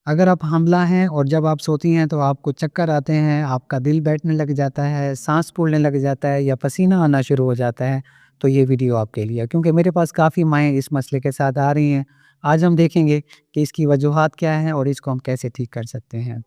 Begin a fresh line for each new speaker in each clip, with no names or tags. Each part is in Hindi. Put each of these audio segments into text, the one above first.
अगर आप हामला हैं और जब आप सोती हैं तो आपको चक्कर आते हैं, आपका दिल बैठने लग जाता है, साँस फूलने लग जाता है या पसीना आना शुरू हो जाता है, तो ये वीडियो आपके लिए है। क्योंकि मेरे पास काफ़ी माएँ इस मसले के साथ आ रही हैं। आज हम देखेंगे कि इसकी वजूहात क्या हैं और इसको हम कैसे ठीक कर सकते हैं।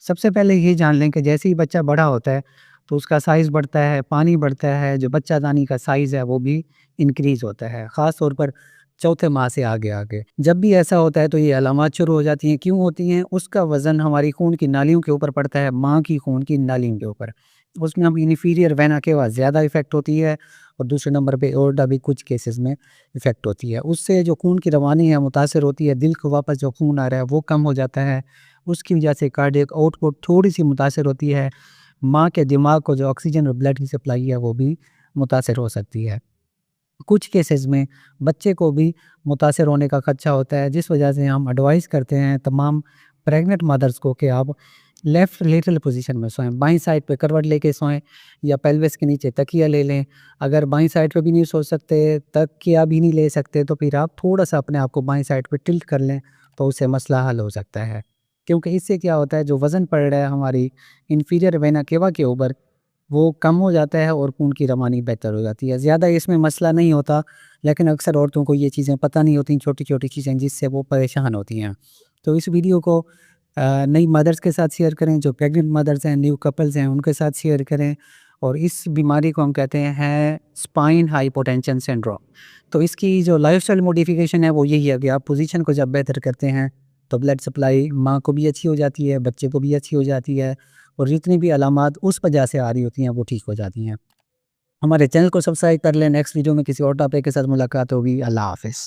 सबसे पहले ये जान लें कि जैसे ही बच्चा बड़ा होता है, तो उसका साइज़ बढ़ता है, पानी बढ़ता है, जो बच्चादानी का साइज़ है वो भी इंक्रीज़ होता है, ख़ास तौर पर चौथे माह से आगे-आगे। जब भी ऐसा होता है तो ये अलामात शुरू हो जाती हैं, क्यों होती हैं? उसका वज़न हमारी खून की नालियों के ऊपर पड़ता है, माँ की खून की नालियों के ऊपर। उसमें हम इन्फीरियर वेना केवा ज़्यादा इफ़ेक्ट होती है और दूसरे नंबर पे एओर्टा भी कुछ केसेज़ में इफ़ेक्ट होती है। उससे जो खून की रवानी है मुतासिर होती है, दिल को वापस जो खून आ रहा है वो कम हो जाता है। उसकी वजह से कार्डियक आउटपुट थोड़ी-सी मुतासिर होती है। माँ के दिमाग को जो ऑक्सीजन और ब्लड की सप्लाई है वो भी मुतासिर हो सकती है। कुछ केसेस में बच्चे को भी मुतासिर होने का खदशा होता है, जिस वजह से हम एडवाइस करते हैं तमाम प्रेग्नेंट मदर्स को कि आप लेफ़्ट लेटरल पोज़ीशन में सोएँ, बाईं साइड पे करवट लेके सोएँ या पेल्विस के नीचे तकिया ले लें। अगर बाईं साइड पे भी नहीं सो सकते, तकिया भी नहीं ले सकते, तो फिर आप थोड़ा-सा अपने आप को बाईं साइड पे टिल्ट कर लें, तो उससे मसला हल हो सकता है। क्योंकि इससे क्या होता है, जो वज़न पड़ रहा है हमारी इंफीरियर वेना केवा के ऊपर, वो कम हो जाता है और खून की रवानी बेहतर हो जाती है। ज़्यादा इसमें मसला नहीं होता, लेकिन अक्सर औरतों को ये चीज़ें पता नहीं होती, छोटी-छोटी चीज़ें जिससे वो परेशान होती हैं। तो इस वीडियो को नई मदर्स के साथ शेयर करें, जो प्रेग्नेंट मदर्स हैं, न्यू कपल्स हैं, उनके साथ शेयर करें और इस बीमारी को हम कहते हैं स्पाइन हाइपोटेंशन सिंड्रोम। तो इसकी जो लाइफ़स्टाइल मॉडिफ़िकेशन है वो यही है कि आप पोज़ीशन को जब बेहतर करते हैं, तो ब्लड सप्लाई माँ को भी अच्छी हो जाती है, बच्चे को भी अच्छी हो जाती है और जितनी भी अलामात उस वजह से आ रही होती हैं वो ठीक हो जाती हैं। हमारे चैनल को सब्सक्राइब कर लें। नेक्स्ट वीडियो में किसी और टॉपिक के साथ मुलाकात होगी। अल्लाह हाफ़िज़।